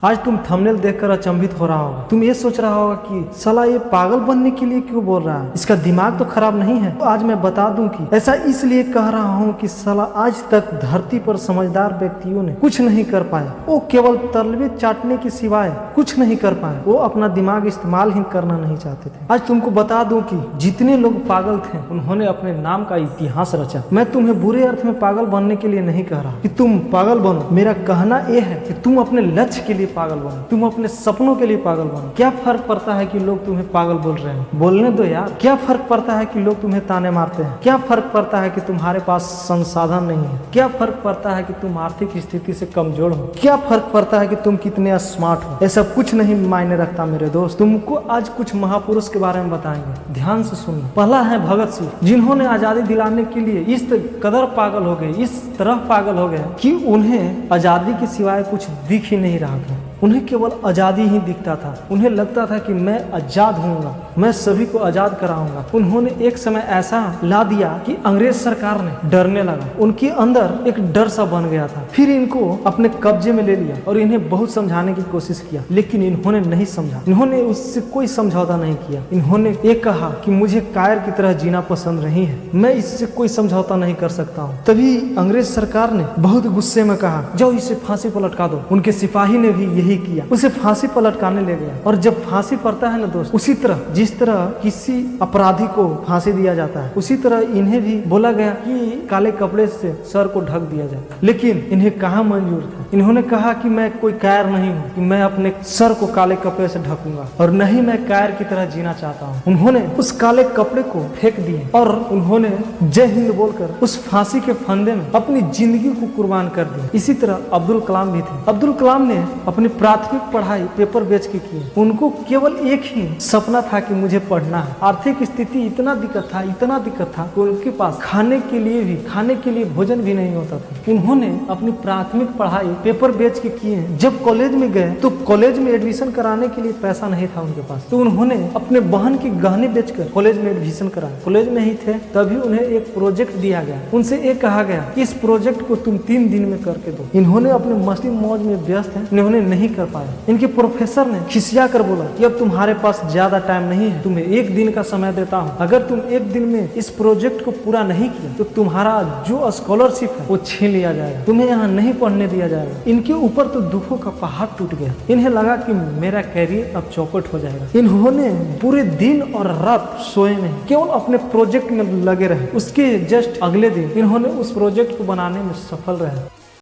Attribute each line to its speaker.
Speaker 1: आज तुम थंबनेल देखकर अचंभित हो रहा होगा। तुम ये सोच रहा होगा कि साला ये पागल बनने के लिए क्यों बोल रहा है, इसका दिमाग तो खराब नहीं है। तो आज मैं बता दूं कि ऐसा इसलिए कह रहा हूं कि साला आज तक धरती पर समझदार व्यक्तियों ने कुछ नहीं कर पाया। वो केवल तलवे चाटने के सिवाय कुछ नहीं कर पाए। वो अपना दिमाग इस्तेमाल ही करना नहीं चाहते थे। आज तुमको बता दूं कि जितने लोग पागल थे उन्होंने अपने नाम का इतिहास रचा। मैं तुम्हें बुरे अर्थ में पागल बनने के लिए नहीं कह रहा कि तुम पागल बनो। मेरा कहना यह है कि तुम अपने लक्ष्य के लिए पागल बनो, तुम अपने सपनों के लिए पागल बनो। क्या फर्क पड़ता है कि लोग तुम्हें पागल बोल रहे हैं, बोलने दो यार। क्या फर्क पड़ता है कि लोग तुम्हें ताने मारते हैं, क्या फर्क पड़ता है कि तुम्हारे पास संसाधन नहीं है, क्या फर्क पड़ता है कि तुम आर्थिक स्थिति से कमजोर हो, क्या फर्क पड़ता है कि तुम कितने स्मार्ट हो। ऐसा कुछ नहीं मायने रखता मेरे दोस्त। तुमको आज कुछ महापुरुष के बारे में बताएंगे, ध्यान से सुनना। पहला है भगत सिंह, जिन्होंने आजादी दिलाने के लिए इस कदर पागल हो गए, इस तरह पागल हो गए कि उन्हें आजादी के सिवाय कुछ दिख ही नहीं रहा था। उन्हें केवल आज़ादी ही दिखता था। उन्हें लगता था कि मैं आज़ाद होऊंगा, मैं सभी को आज़ाद कराऊंगा। उन्होंने एक समय ऐसा ला दिया कि अंग्रेज सरकार ने डरने लगा। उनके अंदर एक डर सा बन गया था। फिर इनको अपने कब्जे में ले लिया और इन्हें बहुत समझाने की कोशिश किया, लेकिन इन्होंने नहीं समझा। इन्होंने उससे कोई समझौता नहीं किया। इन्होंने ये कहा कि मुझे कायर की तरह जीना पसंद नहीं है, मैं इससे कोई समझौता नहीं कर सकता हूँ। तभी अंग्रेज सरकार ने बहुत गुस्से में कहा, जाओ इसे फांसी पर लटका दो। उनके सिपाही ने भी यही किया, उसे फांसी पर लटकाने ले गया। और जब फांसी पड़ता है ना दोस्त, उसी तरह जिस तरह किसी अपराधी को फांसी दिया जाता है, उसी तरह इन्हें भी बोला गया कि काले कपड़े से सर को ढक दिया जाए। लेकिन इन्हें कहाँ मंजूर था। इन्होंने कहा कि मैं कोई कायर नहीं हूँ कि मैं अपने सर को काले कपड़े से ढकूंगा, और न ही मैं कायर की तरह जीना चाहता हूँ। उन्होंने उस काले कपड़े को फेंक दिए और उन्होंने जय हिंद बोलकर उस फांसी के फंदे में अपनी जिंदगी को कुर्बान कर दिया। इसी तरह अब्दुल कलाम भी थे। अब्दुल कलाम ने अपनी प्राथमिक पढ़ाई पेपर बेच के की। उनको केवल एक ही सपना था कि मुझे पढ़ना है। आर्थिक स्थिति इतना दिक्कत था कि उनके पास खाने के लिए भोजन भी नहीं होता था। उन्होंने अपनी प्राथमिक पढ़ाई पेपर बेच के किए। जब कॉलेज में गए तो कॉलेज में एडमिशन कराने के लिए पैसा नहीं था उनके पास, तो उन्होंने अपने बहन के गहने बेचकर कॉलेज में एडमिशन कराया। कॉलेज में ही थे तभी उन्हें एक प्रोजेक्ट दिया गया। उनसे एक कहा गया कि इस प्रोजेक्ट को तुम 3 दिन में करके दो। इन्होंने अपने मस्ती मौज में व्यस्त है, इन्होंने नहीं कर पाया। इनके प्रोफेसर ने खिसिया कर बोला कि अब तुम्हारे पास ज्यादा टाइम नहीं है, तुम्हें 1 दिन का समय देता हूँ। अगर तुम 1 दिन में इस प्रोजेक्ट को पूरा नहीं किया तो तुम्हारा जो स्कॉलरशिप है वो छीन लिया जाएगा, तुम्हें यहाँ नहीं पढ़ने दिया जाएगा। इनके ऊपर तो दुखों का पहाड़ टूट गया। इन्हें लगा कि मेरा कैरियर अब चौपट हो जाएगा। इन्होंने पूरे दिन और रात सोए नहीं, केवल अपने प्रोजेक्ट में लगे रहे। उसके जस्ट अगले दिन इन्होंने उस प्रोजेक्ट को बनाने में सफल रहे।